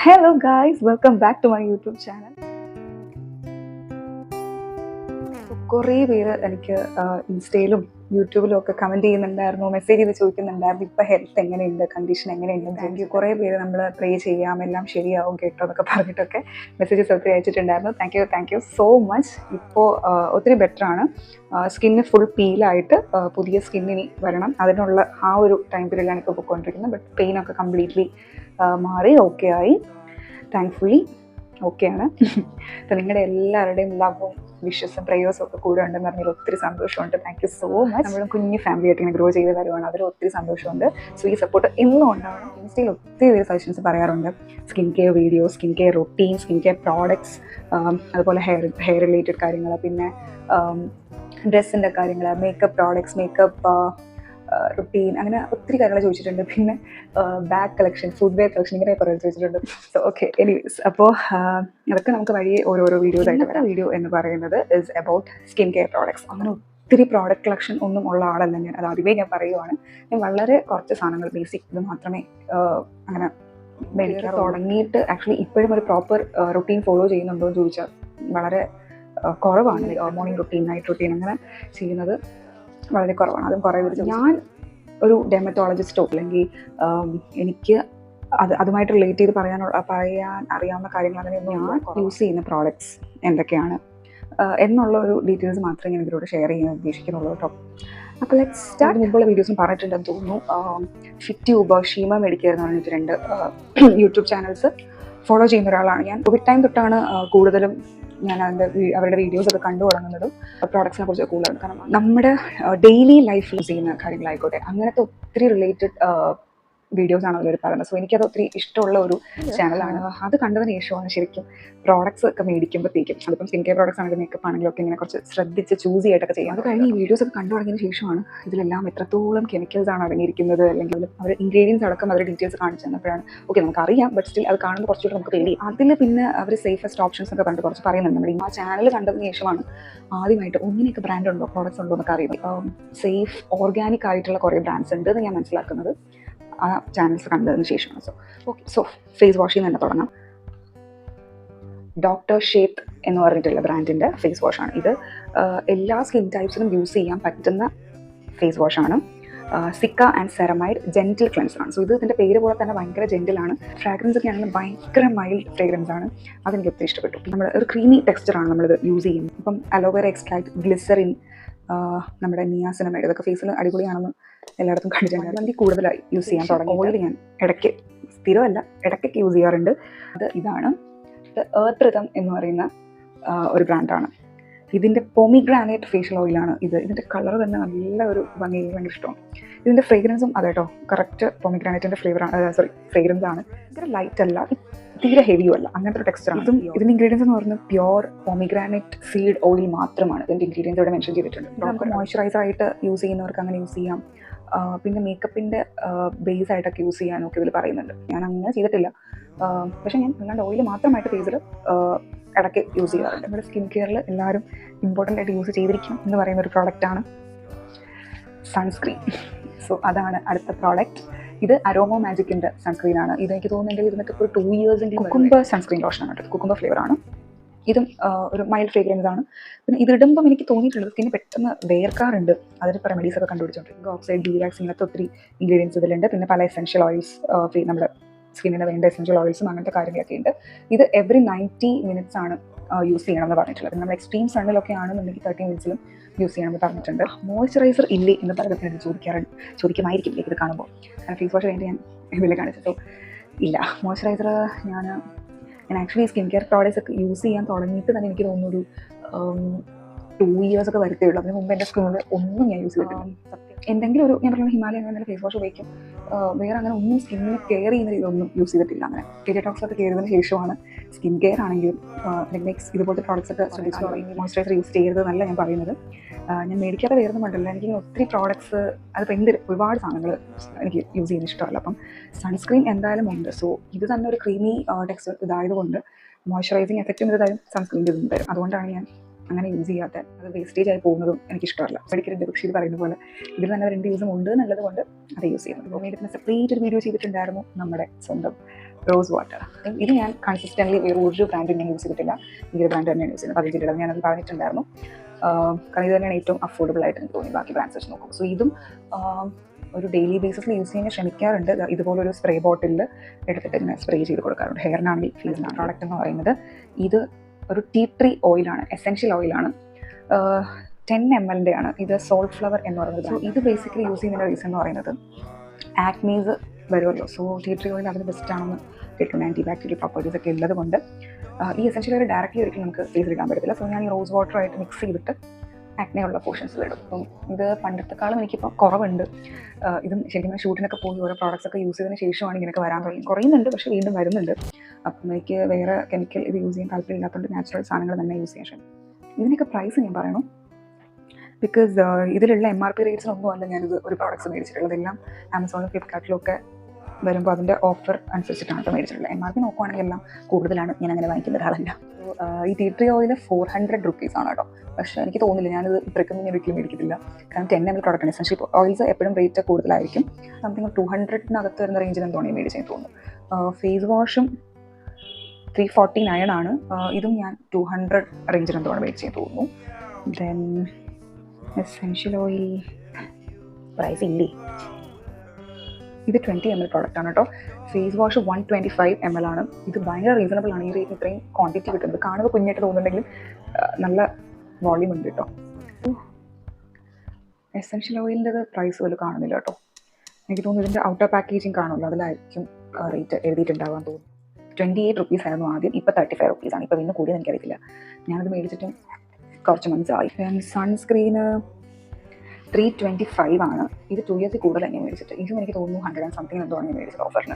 Hello guys, welcome back to my YouTube channel. കുറേ പേര് എനിക്ക് ഇൻസ്റ്റയിലും യൂട്യൂബിലും ഒക്കെ കമൻറ്റ് ചെയ്യുന്നുണ്ടായിരുന്നു, മെസ്സേജ് ചെയ്ത് ചോദിക്കുന്നുണ്ടായിരുന്നു ഇപ്പോൾ ഹെൽത്ത് എങ്ങനെയുണ്ട്, കണ്ടീഷൻ എങ്ങനെയുണ്ട്. Thank you. കുറേ പേര് നമ്മൾ പ്രേ ചെയ്യാം, എല്ലാം ശരിയാവും കേട്ടോ എന്നൊക്കെ പറഞ്ഞിട്ടൊക്കെ മെസ്സേജസ് ഒത്തിരി അയച്ചിട്ടുണ്ടായിരുന്നു. Thank you so much. ഇപ്പോൾ ഒത്തിരി ബെറ്ററാണ്. സ്കിന്ന് ഫുൾ പീലായിട്ട് പുതിയ സ്കിന്നിനി വരണം, അതിനുള്ള ആ ഒരു ടൈം പീരീഡിലാണ് ഇപ്പോൾ പോയിക്കൊണ്ടിരിക്കുന്നത്. ബട്ട് പെയിനൊക്കെ കംപ്ലീറ്റ്ലി മാറി ഓക്കെ ആയി, താങ്ക്ഫുള്ളി ഓക്കെയാണ്. അപ്പോൾ നിങ്ങളുടെ എല്ലാവരുടെയും ലവും വിഷസും പ്രേയേഴ്സും ഒക്കെ കൂടെ ഉണ്ടെന്ന് പറഞ്ഞാൽ ഒത്തിരി സന്തോഷമുണ്ട്. Thank you so much. നമ്മൾ കുഞ്ഞു ഫാമിലി ആയിട്ട് ഇങ്ങനെ ഗ്രോ ചെയ്ത് വരുവാണ്, അതിൽ ഒത്തിരി സന്തോഷമുണ്ട്. സോ ഈ സപ്പോർട്ട് എന്നും ഉണ്ടാവണം. ഇൻസ്റ്റയിൽ ഒത്തിരി പേര് സജഷൻസ് പറയാറുണ്ട്, skin care videos, skin care routine, skin care products, അതുപോലെ ഹെയർ റിലേറ്റഡ് കാര്യങ്ങൾ, പിന്നെ ഡ്രസ്സിൻ്റെ കാര്യങ്ങൾ, മേക്കപ്പ് പ്രോഡക്ട്സ്, മേക്കപ്പ് റുട്ടീൻ, അങ്ങനെ ഒത്തിരി കാര്യങ്ങൾ ചോദിച്ചിട്ടുണ്ട്. പിന്നെ bag collection, food wear collection, ഇങ്ങനെ കുറേ ചോദിച്ചിട്ടുണ്ട്. സോ ഓക്കെ, എനിവേസ്, അപ്പോൾ അതൊക്കെ നമുക്ക് വഴി ഓരോരോ വീഡിയോസ് ആയിട്ട് വരാം. വീഡിയോ എന്ന് പറയുന്നത് is about skin care products. അങ്ങനെ ഒത്തിരി പ്രോഡക്റ്റ് കളക്ഷൻ ഒന്നും ഉള്ള ആളല്ല ഞാൻ, അത് ആദ്യമേ ഞാൻ പറയുവാണ്. ഞാൻ വളരെ കുറച്ച് സാധനങ്ങൾ, ബേസിക് ഇത് മാത്രമേ അങ്ങനെ മേടിക്കാൻ തുടങ്ങിയിട്ട്. ആക്ച്വലി ഇപ്പോഴും ഒരു പ്രോപ്പർ റുട്ടീൻ ഫോളോ ചെയ്യുന്നുണ്ടോ എന്ന് ചോദിച്ചാൽ വളരെ കുറവാണ്. മോർണിംഗ് റുട്ടീൻ, നൈറ്റ് റുട്ടീൻ അങ്ങനെ ചെയ്യുന്നത് വളരെ കുറവാണ്. അതും കുറേ പേര്. ഞാൻ ഒരു ഡെർമറ്റോളജിസ്റ്റോ അല്ലെങ്കിൽ എനിക്ക് അതുമായിട്ട് റിലേറ്റ് ചെയ്ത് പറയാൻ അറിയാവുന്ന കാര്യങ്ങൾ അങ്ങനെയൊന്നും ഞാൻ യൂസ് ചെയ്യുന്ന പ്രോഡക്ട്സ് എന്തൊക്കെയാണ് എന്നുള്ള ഒരു ഡീറ്റെയിൽസ് മാത്രമേ ഞാൻ ഇതിലൂടെ ഷെയർ ചെയ്യാൻ ഉദ്ദേശിക്കുന്നുള്ളൂ കേട്ടോ. അപ്പോൾ ലെറ്റ്സ് സ്റ്റാർട്ട്. മുമ്പുള്ള വീഡിയോസും പറഞ്ഞിട്ടുണ്ടെന്ന് തോന്നുന്നു. ഫിറ്റ്യൂബ്, ഷീമ മെഡിക്കർ എന്ന് പറഞ്ഞിട്ട് 2 യൂട്യൂബ് ചാനൽസ് ഫോളോ ചെയ്യുന്ന ഒരാളാണ് ഞാൻ. കോവിഡ് ടൈം തൊട്ടാണ് കൂടുതലും ഞാൻ അവരുടെ വീഡിയോസൊക്കെ കണ്ടു തുടങ്ങുന്നതും പ്രോഡക്ട്സിനെ കുറിച്ച് കൂടുതലാണ്. കാരണം നമ്മുടെ ഡെയിലി ലൈഫിൽ യൂസ് ചെയ്യുന്ന കാര്യങ്ങളായിക്കോട്ടെ, അങ്ങനത്തെ ഒത്തിരി റിലേറ്റഡ് വീഡിയോസാണ് അവർ പറയുന്നത്. സോ എനിക്കത് ഒത്തിരി ഇഷ്ടമുള്ള ഒരു ചാനലാണ്. അത് കണ്ടതിന് ശേഷമാണ് ശരിക്കും പ്രോഡക്ട്സ് ഒക്കെ മേടിക്കുമ്പോഴത്തേക്കും, അതിപ്പം സ്കിൻ കെയർ പ്രോഡക്ട്സ് ആണെങ്കിലും മേക്കപ്പ് ആണെങ്കിലും ഒക്കെ ഇങ്ങനെ കുറച്ച് ശ്രദ്ധിച്ച് ചൂസ് ചെയ്തിട്ടൊക്കെ ചെയ്യാം. അത് കഴിഞ്ഞ് ഈ വീഡിയോസൊക്കെ കണ്ടു തുടങ്ങിയതിന് ശേഷമാണ് ഇതിലെല്ലാം എത്രത്തോളം കെമിക്കൽസ് ആണ് അടങ്ങിയിരിക്കുന്നത്, അല്ലെങ്കിൽ അവർ ഇൻഗ്രീഡിയൻസ് അടക്കം അവരുടെ ഡീറ്റെയിൽസ് കാണിച്ചു തന്നപ്പോഴാണ് ഓക്കെ നമുക്കറിയാം, ബട്ട് സ്റ്റിൽ അത് കാണുമ്പോൾ കുറച്ചുകൂടെ നമുക്ക് പേടി. അതിൽ പിന്നെ അവർ സേഫസ്റ്റ് ഓപ്ഷൻസ് ഒക്കെ കണ്ട് കുറച്ച് പറയുന്നുണ്ട്. നമ്മൾ ആ ചാനൽ കണ്ടതിന് ശേഷമാണ് ആദ്യമായിട്ട് ഒന്നിനൊക്കെ ബ്രാൻഡ് ഉണ്ടോ, പ്രോഡക്ട്സ് ഉണ്ടോ എന്നൊക്കെ അറിയുന്നത്. സേഫ് ഓർഗാനിക് ആയിട്ടുള്ള കുറേ ബ്രാൻഡ്സ് ഉണ്ട് എന്ന് ഞാൻ മനസ്സിലാക്കുന്നത് ആ ചാനൽസ് കണ്ടതിന് ശേഷമാണ്. സോ ഫേസ് വാഷിൽ നിന്ന് തന്നെ തുടങ്ങാം. ഡോക്ടർ ഷേപ്പ് എന്ന് പറഞ്ഞിട്ടുള്ള ബ്രാൻഡിൻ്റെ ഫേസ് വാഷാണ് ഇത്. എല്ലാ സ്കിൻ ടൈപ്സിനും യൂസ് ചെയ്യാൻ പറ്റുന്ന ഫേസ് വാഷാണ്. സിക്ക ആൻഡ് സെറമൈഡ് ജെൻറ്റിൽ ക്ലെൻസറാണ്. സോ ഇതിൻ്റെ പേര് പോലെ തന്നെ ഭയങ്കര ജെൻറ്റിലാണ്. ഫ്രാഗ്രൻസ് ഒക്കെ ആണെങ്കിൽ ഭയങ്കര മൈൽഡ് ഫ്രാഗ്രൻസ് ആണ്. അതെനിക്ക് ഒത്തിരി ഇഷ്ടപ്പെട്ടു. നമ്മൾ ഒരു ക്രീമി ടെക്സ്ചറാണ് നമ്മളിത് യൂസ് ചെയ്യുന്നത്. ഇപ്പം അലോവേറ എക്സ്ട്രാക്ട്, ഗ്ലിസറിൻ, നമ്മുടെ നിയാസിനമൈഡ്, ഇതൊക്കെ ഫേസിൽ അടിപൊളിയാണെന്ന് എല്ലായിടത്തും കണ്ടിട്ടുണ്ട്. എനിക്ക് കൂടുതലായി യൂസ് ചെയ്യാൻ തുടങ്ങി. ഓയിൽ ഞാൻ ഇടയ്ക്ക്, സ്ഥിരമല്ല, ഇടയ്ക്കൊക്കെ യൂസ് ചെയ്യാറുണ്ട്. ഇതാണ് എർത്ത് റിതം എന്ന് പറയുന്ന ഒരു ബ്രാൻഡാണ്. ഇതിൻ്റെ പൊമിഗ്രാനൈറ്റ് ഫേഷ്യൽ ഓയിലാണ് ഇത്. ഇതിൻ്റെ കളർ തന്നെ നല്ല ഒരു ഭംഗി, ഭയങ്കര ഇഷ്ടമാണ്. ഇതിൻ്റെ ഫ്രേഗ്രൻസും അതെട്ടോ കറക്റ്റ് പൊമിഗ്രാനൈറ്റിൻ്റെ ഫ്രേഗ്രൻസ് ആണ്. ഭയങ്കര ലൈറ്റ് അല്ല, തീരെ ഹെവിയും അല്ല, അങ്ങനത്തെ ഒരു ടെക്സ്ചറാണ്. ഇതിൻ്റെ ഇൻഗ്രീഡിയൻസ് എന്ന് പറയുന്നത് പ്യോർ പൊമിഗ്രാനൈറ്റ് സീഡ് ഓയിൽ മാത്രമാണ് ഇതിൻ്റെ ഇൻഗ്രീഡിയൻസ് ഇവിടെ മെൻഷൻ ചെയ്തിട്ടുണ്ട്. നമുക്ക് മോയ്സ്ചറൈസർ ആയിട്ട് യൂസ് ചെയ്യുന്നവർക്ക് അങ്ങനെ യൂസ് ചെയ്യാം. പിന്നെ മേക്കപ്പിൻ്റെ ബേസ് ആയിട്ടൊക്കെ യൂസ് ചെയ്യാനൊക്കെ ഇതിൽ പറയുന്നുണ്ട്. ഞാൻ അങ്ങനെ ചെയ്തിട്ടില്ല, പക്ഷേ ഞാൻ അല്ലാണ്ട് ഓയിൽ മാത്രമായിട്ട് ഫേസിൽ ഇടയ്ക്ക് യൂസ് ചെയ്യാറുണ്ട്. നമ്മുടെ സ്കിൻ കെയറിൽ എല്ലാവരും ഇമ്പോർട്ടൻ്റ് ആയിട്ട് യൂസ് ചെയ്തിരിക്കണം എന്ന് പറയുന്ന ഒരു പ്രോഡക്റ്റാണ് സൺസ്ക്രീൻ. സോ അതാണ് അടുത്ത പ്രോഡക്റ്റ്. ഇത് അരോമോ മാജിക്കിൻ്റെ സൺസ്ക്രീനാണ്. ഇത് എനിക്ക് തോന്നുന്നെങ്കിൽ ഇതിനൊക്കെ ഒരു 2 ഇയേഴ്സെങ്കിലും. കുക്കുംബർ സൺസ്ക്രീൻ ലോഷനാണ് കേട്ടോ, കുക്കുംബർ ഫ്ലേവറാണ്. ഇതും ഒരു മൈൽഡ് ഫ്രേഗ്രൻസ് ആണ്. പിന്നെ ഇതിടുമ്പം എനിക്ക് തോന്നിയിട്ടുള്ളത് സ്കിന്ന് പെട്ടെന്ന് വേർക്കാറുണ്ട്. അതിന് ഇപ്പോൾ റെമഡീസൊക്കെ കണ്ടുപിടിച്ചിട്ടുണ്ട്. ഓക്സൈഡ്, ഡീലാക്സ്, ഇങ്ങനത്തെ ഒത്തിരി ഇൻഗ്രീഡിയൻസ് ഇതിലുണ്ട്. പിന്നെ പല എസെൻഷ്യൽ ഓയിൽസ്, നമ്മുടെ സ്കിന്നിന് വേണ്ട എസെൻഷ്യൽ ഓയിൽസും അങ്ങനത്തെ കാര്യങ്ങളൊക്കെ ഉണ്ട്. ഇത് എവറി 90 മിനിറ്റ്സ് ആണ് യൂസ് ചെയ്യണമെന്ന് പറഞ്ഞിട്ടുള്ളത്. പിന്നെ നമ്മൾ എക്സ്ട്രീം സണ്ണിലൊക്കെ ആണെന്നുണ്ടെങ്കിൽ 30 മിനിറ്റ്സിലും യൂസ് ചെയ്യണമെന്ന് പറഞ്ഞിട്ടുണ്ട്. മോയ്സ്ചറൈസർ ഇല്ലേ എന്ന് പലർക്കും ചോദിക്കുമായിരിക്കും ഇത് കാണുമ്പോൾ. കാരണം ഫേസ് വാഷ് കഴിഞ്ഞിട്ട് ഞാൻ ഇതിൽ കാണിച്ചത് ഇല്ല. മോയ്സ്ചറൈസർ ഞാൻ ആക്ച്വലി സ്കിൻ കെയർ പ്രോഡക്ട്സ് ഒക്കെ യൂസ് ചെയ്യാൻ തുടങ്ങിയിട്ട് തന്നെ എനിക്ക് തോന്നുന്നു ഒരു 2 ഇയേഴ്സ് ഒക്കെ വരത്തേ ഉള്ളൂ. അതിന് മുമ്പ് എൻ്റെ സ്കിന്നിൽ ഒന്നും ഞാൻ യൂസ് ചെയ്തിട്ടില്ല. എന്തെങ്കിലും ഒരു, ഞാൻ പറഞ്ഞ ഹിമാലയ അങ്ങനെ ഫേസ് വാഷ് ഉപയോഗിക്കും, വേറെ അങ്ങനെ ഒന്നും സ്കിന്നിന് കെയർ ചെയ്യുന്ന രീതിയിലൊന്നും യൂസ് ചെയ്തിട്ടില്ല. അങ്ങനെ പീരിയഡ്സ് ഒക്കെ കയറിയതിന് ശേഷമാണ് സ്കിൻ കെയർ ആണെങ്കിലും നെക്സ്റ്റ് ഇതുപോലത്തെ പ്രോഡക്ട്സ് ഒക്കെ ശ്രദ്ധിച്ചു തുടങ്ങി. മോയ്സ്ചറൈസർ യൂസ് ചെയ്യരുതെന്നല്ല ഞാൻ പറയുന്നത്. ഞാൻ മേടിക്കാതെ വേറൊന്നുമുണ്ടല്ലോ, എനിക്ക് ഒത്തിരി പ്രോഡക്ട്സ്, അതിപ്പോൾ ഒരുപാട് സാധനങ്ങൾ എനിക്ക് യൂസ് ചെയ്യുന്ന ഇഷ്ടമല്ല. അപ്പം സൺസ്ക്രീൻ എന്തായാലും ഉണ്ട്. സോ ഇത് തന്നെ ഒരു ക്രീമി ടെക്സ്ചർ ഇതായതുകൊണ്ട് മോയ്സ്ചറൈസിങ് എഫക്റ്റും ഇതായാലും സൺസ്ക്രീൻ്റെ ഇതും തരും. അതുകൊണ്ടാണ് ഞാൻ അങ്ങനെ യൂസ് ചെയ്യാത്ത. അത് വേസ്റ്റേജ് ആയി പോകുന്നതും എനിക്കിഷ്ടമല്ല. മെഡിക്കലിൻ്റെ പക്ഷേ ഇത് പറയുന്ന പോലെ ഇതിൽ തന്നെ 2 യൂസും ഉണ്ട് എന്നുള്ളത് കൊണ്ട് അത് യൂസ് ചെയ്യുന്നത്. അപ്പോൾ ഇതിന് സെപ്പറേറ്റ് ഒരു വീഡിയോ ചെയ്തിട്ടുണ്ടായിരുന്നു നമ്മുടെ സ്വന്തം റോസ് വാട്ടർ. ഇത് ഞാൻ കൺസിസ്റ്റൻ്റ്ലി വേറെ ഒരു ബ്രാൻഡ് ഞാൻ യൂസ് ചെയ്തിട്ടില്ല, ഈ ഒരു ബ്രാൻഡ് തന്നെയാണ് യൂസ് ചെയ്യുന്നത്. 15 രൂപ ഞാനത് പറഞ്ഞിട്ടുണ്ടായിരുന്നു. കാരണം ഇത് തന്നെയാണ് ഏറ്റവും അഫോർഡബിൾ ആയിട്ട് എനിക്ക് തോന്നി ബാക്കി ബ്രാൻഡ്സ് വെച്ച് നോക്കും. സോ ഇതും ഒരു ഡെയിലി ബേസിസിൽ യൂസ് ചെയ്യാൻ ശ്രമിക്കാറുണ്ട്. ഇതുപോലൊരു സ്പ്രേ ബോട്ടിലിൽ എടുത്തിട്ട് ഇങ്ങനെ സ്പ്രേ ചെയ്ത് കൊടുക്കാറുണ്ട്, ഹെയറിനാണെങ്കിൽ ഫേസിനാണ്. പ്രോഡക്റ്റ് എന്ന് പറയുന്നത് ഇത് ഒരു ടീ ട്രീ ഓയിലാണ്, എസെൻഷ്യൽ ഓയിലാണ്. 10 ml ആണ്. ഇത് സോൾട്ട് ഫ്ലവർ എന്ന് പറയുന്നത്. സോ ഇത് ബേസിക്കലി യൂസ് ചെയ്യുന്നതിൻ്റെ റീസൺ എന്ന് പറയുന്നത് ആക്നീസ് വരുമല്ലോ. സോ ടീ ട്രീ ഓയിൽ അതിന് ബെസ്റ്റ് ആണെന്ന് കേട്ടിട്ടുണ്ട്. ആൻറ്റി ബാക്ടീരിയൽ പ്രോപ്പർട്ടീസ് ഒക്കെ ഉള്ളത് കൊണ്ട് ഈ എസെൻഷ്യൽ ഓയിൽ ഡയറക്റ്റ്ലി ഒരിക്കലും നമുക്ക് ഫേസിൽ ഇടാൻ പറ്റത്തില്ല. സോ ഞാൻ ഈ റോസ് വാട്ടറായിട്ട് മിക്സ് ചെയ്തിട്ട് ആക്നെയുള്ള പോർഷൻസിൽ ഇടും. അപ്പം ഇത് പണ്ടത്തെക്കാളും എനിക്കിപ്പോൾ കുറവുണ്ട്. ഇതും ശരിക്കും ഷൂട്ടിനൊക്കെ പോയി ഓരോ പ്രോഡക്റ്റ്സ് ഒക്കെ യൂസ് ചെയ്തതിന് ശേഷമാണ് ഇങ്ങനെയൊക്കെ വരാൻ തുടങ്ങി. കുറയുന്നുണ്ട്, പക്ഷേ വീണ്ടും വരുന്നുണ്ട്. അപ്പം എനിക്ക് വേറെ കെമിക്കൽ ഇത് യൂസ് ചെയ്യാൻ താല്പര്യമില്ലാത്തതുകൊണ്ട് നാച്ചുറൽ സാധനങ്ങൾ തന്നെ യൂസ് ചെയ്യാൻ ശ്രമിക്കും. ഇതിനൊക്കെ പ്രൈസ് ഞാൻ പറയണം, ബിക്കോസ് ഇതിലുള്ള MRP റേറ്റ്സിനൊന്നും അല്ല ഞാനിത് ഒരു പ്രോഡക്റ്റ്സ് മേടിച്ചിട്ടുള്ളത്. എല്ലാം ആമസോണിലും ഫ്ലിപ്കാർട്ടിലും ഒക്കെ വരുമ്പോൾ അതിൻ്റെ ഓഫർ അനുസരിച്ചിട്ടാണ് ഇപ്പോൾ മേടിച്ചിട്ടുള്ളത്. MRP നോക്കുവാണെങ്കിൽ എല്ലാം കൂടുതലാണ്, ഞാൻ അങ്ങനെ വാങ്ങിക്കുന്ന ഒരാളല്ല. ഈ ടീ ട്രീ ഓയിൽ 400 rupees ആണ് കേട്ടോ. പക്ഷേ എനിക്ക് തോന്നുന്നില്ല, ഞാനിത് ഇത്രയ്ക്കൊന്നും ഞാൻ ഒരിക്കലും മേടിക്കത്തില്ല. കാരണം 10 ml പ്രോഡക്റ്റാണ്. എസെൻഷ്യൽ ഓയിൽസ് എപ്പോഴും റേറ്റ് കൂടുതലായിരിക്കും. സംതിങ് 200-നകത്ത് വരുന്ന റേഞ്ചിൽ എന്തോണേ മേടിച്ചെന്ന് തോന്നുന്നു. ഫേസ് വാഷും 349 ആണ്. ഇതും ഞാൻ 200 റേഞ്ചിൽ എന്തോണം മേടിച്ചെന്ന് തോന്നുന്നു. ദെൻ എസെൻഷ്യൽ ഓയിൽ പ്രൈസ് ഇല്ലേ, ഇത് 20 ml പ്രോഡക്റ്റ് ആണ് കേട്ടോ. ഫേസ് വാഷ് 125 ml ആണ്. ഇത് ഭയങ്കര റീസണബിൾ ആണ്. ഈ റേറ്റിന് ഇത്രയും ക്വാണ്ടിറ്റി കിട്ടുന്നത് കാണുമ്പോൾ കുഞ്ഞായിട്ട് തോന്നുന്നുണ്ടെങ്കിലും നല്ല വോള്യൂം ഉണ്ട് കേട്ടോ. എസെൻഷ്യൽ ഓയിലിൻ്റെ പ്രൈസ് പോലും കാണുന്നില്ല കേട്ടോ. എനിക്ക് തോന്നുന്നു ഇതിൻ്റെ ഔട്ടർ പാക്കേജിങ് കാണുമല്ലോ, അതിലായിരിക്കും റേറ്റ് എഴുതിയിട്ടുണ്ടാകാൻ തോന്നുന്നു. 28 rupees ആയിരുന്നു ആദ്യം, ഇപ്പോൾ 35 rupees ആണ്. ഇപ്പോൾ പിന്നെ കൂടിയെന്ന് എനിക്കറിയില്ല, ഞാനത് മേടിച്ചിട്ടും കുറച്ച് മന്ത്സായി. സൺസ്ക്രീന് 325 ആണ്. ഇത് 2 years കൂടുതൽ ഞാൻ മേടിച്ചിട്ട്. ഇതും എനിക്ക് തോന്നുന്നു 100 and something എന്തോണ് ഞാൻ മേടിച്ചത് ഓഫറിന്.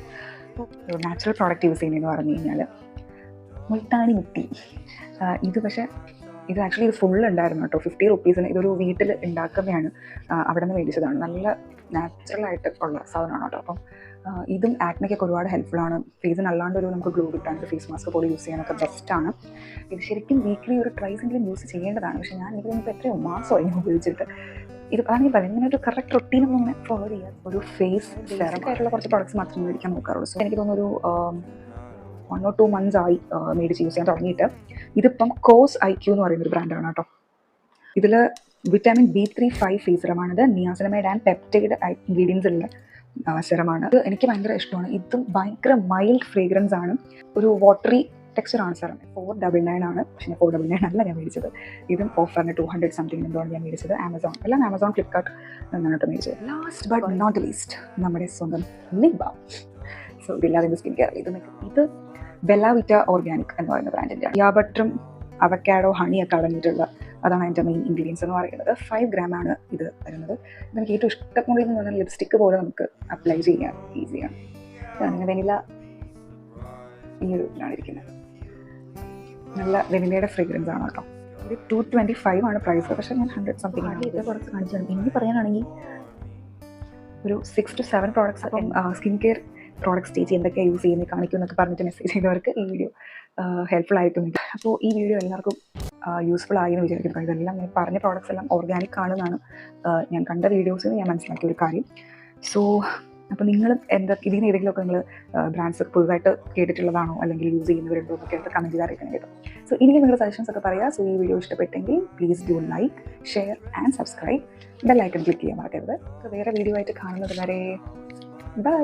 നാച്ചുറൽ പ്രോഡക്റ്റ് യൂസ് ചെയ്യുന്നതെന്ന് പറഞ്ഞു കഴിഞ്ഞാൽ മുൾട്ടാണി മിട്ടി. ഇത് പക്ഷേ ഇത് ആക്ച്വലി ഇത് ഫുൾ ഉണ്ടായിരുന്നു കേട്ടോ. 50 rupeesന് ഇതൊരു വീട്ടിൽ ഉണ്ടാക്കുന്നതാണ്, അവിടെ നിന്ന് മേടിച്ചതാണ്. നല്ല നാച്ചുറലായിട്ട് ഉള്ള സാധനമാണ് കേട്ടോ. അപ്പം ഇതും ആക്നെക്കൊക്കെ ഒരുപാട് ഹെൽപ്ഫുള്ളാണ്. ഫേസിന് അല്ലാണ്ട് നമുക്ക് ഗ്ലോ കിട്ടാണ്ട് ഫേസ് മാസ്ക് പോലെ യൂസ് ചെയ്യാനൊക്കെ ബെസ്റ്റാണ്. ഇത് ശരിക്കും വീക്ക്ലി ഒരു ട്രൈസെങ്കിലും യൂസ് ചെയ്യേണ്ടതാണ്. പക്ഷേ ഞാൻ എനിക്ക് തോന്നുമ്പോൾ എത്രയോ മാസമായി ഞാൻ ഉപയോഗിച്ചിട്ട്. ഇത് അതാണെങ്കിൽ പറയുന്നത് ഇങ്ങനെ ഒരു കറക്റ്റ് റൊട്ടീനൊന്നും ഇങ്ങനെ ഫോളോ ചെയ്യാൻ ഒരു ഫേസ് ആയിട്ടുള്ള കുറച്ച് പ്രോഡക്ട്സ് മാത്രമേ മേടിക്കാൻ നോക്കാറുള്ളൂ. സോ എനിക്ക് തോന്നുന്നു ഒരു 1 or 2 months ആയി മേടിച്ച് യൂസ് ചെയ്യാൻ തുടങ്ങിയിട്ട്. ഇതിപ്പം കോസ് IQ എന്ന് പറയുന്നൊരു ബ്രാൻഡാണ് കേട്ടോ. ഇതിൽ വിറ്റാമിൻ B3 ഫേസ് സെറമാണിത്. നിയാസിനമൈഡ് ആൻഡ് പെപ്റ്റൈഡ് ഇൻഗ്രീഡിയൻസ് ഉള്ള സെറമാണ്. ഇത് എനിക്ക് ഭയങ്കര ഇഷ്ടമാണ്. ഇതും ഭയങ്കര മൈൽഡ് ഫ്രേഗ്രൻസ് ആണ്. ഒരു വാട്ടറി ടെക്സ്ചറാണ് സെറം. 499 ആണ്. പക്ഷേ 499 അല്ല ഞാൻ മേടിച്ചത്. ഇതും ഓഫറിന് 200 something എന്തോണ് ഞാൻ മേടിച്ചത്. എല്ലാം ആമസോൺ ഫ്ലിപ്കാർട്ട് എന്നാണ് കേട്ടോ മേടിച്ചത്. ലാസ്റ്റ് ബട്ട് നോട്ട് ലീസ്റ്റ് നമ്മുടെ സ്വന്തം ലിപ് ബാം. സോ ഇതില്ലാതെ സ്കിൻ കെയർ. ഇത് ബെല്ല വിറ്റ ഓർഗാനിക് എന്ന് പറയുന്ന ബ്രാൻഡിൻ്റെ യാ ബട്ടറും അവക്കാഡോ ഹണിയൊക്കെ അടങ്ങിയിട്ടുള്ള അതാണ് അതിൻ്റെ മെയിൻ ഇൻഗ്രീഡിയൻസ് എന്ന് പറയുന്നത്. 5 gram ആണ് ഇത് വരുന്നത്. ഇതെനിക്ക് ഏറ്റവും ഇഷ്ടമുള്ളതെന്ന് പറഞ്ഞാൽ ലിപ്സ്റ്റിക്ക് പോലെ നമുക്ക് അപ്ലൈ ചെയ്യാൻ ഈസിയാണ്. അങ്ങനെ വെനില ഈ ഒരു ഇതിലാണ് ഇരിക്കുന്നത്. നല്ല വെനിലയുടെ ഫ്രേഗ്രൻസ് ആണ് കേട്ടോ. ഇത് 225 ആണ് പ്രൈസ്. പക്ഷേ ഞാൻ 100 something ആണ്. ഇത് കുറച്ച് കാണിച്ചാണ്. ഇനി പറയാനാണെങ്കിൽ ഒരു 6 to 7 പ്രോഡക്ട്സ്. അപ്പം സ്കിൻ കെയർ പ്രോഡക്ട്സ് ചേച്ചി എന്തൊക്കെയാണ് യൂസ് ചെയ്യുന്നത് കാണിക്കും എന്നൊക്കെ പറഞ്ഞിട്ട് മെസ്സേജ് ചെയ്തവർക്ക് ഈ വീഡിയോ ഹെൽപ്ഫുൾ ആയിട്ടുണ്ട്. അപ്പോൾ ഈ വീഡിയോ എല്ലാവർക്കും യൂസ്ഫുൾ ആയി എന്ന് വിചാരിക്കുന്നു. ഇതെല്ലാം ഞാൻ പറഞ്ഞ പ്രോഡക്ട്സ് എല്ലാം ഓർഗാനിക് ആണെന്നാണ് ഞാൻ കണ്ട വീഡിയോസിൽ ഞാൻ മനസ്സിലാക്കിയ ഒരു കാര്യം. സോ അപ്പോൾ നിങ്ങൾ ഇതിന് ഏതെങ്കിലുമൊക്കെ നിങ്ങൾ ബ്രാൻഡ്സ് പുതുതായിട്ട് കേട്ടിട്ടുള്ളതാണോ അല്ലെങ്കിൽ യൂസ് ചെയ്യുന്നവരുണ്ടോ എന്നൊക്കെ ആയിട്ട് കമൻറ്റ് ചെയ്ത് അറിയിക്കണം കേട്ടോ. സോ ഇനി നിങ്ങളുടെ സജഷൻസ് ഒക്കെ പറയുക. സോ ഈ വീഡിയോ ഇഷ്ടപ്പെട്ടെങ്കിൽ please do like, share and subscribe. Bell icon click ചെയ്യാൻ മറക്കരുത്. വേറെ വീഡിയോ ആയിട്ട് കാണുന്നത് വരെ ബൈ.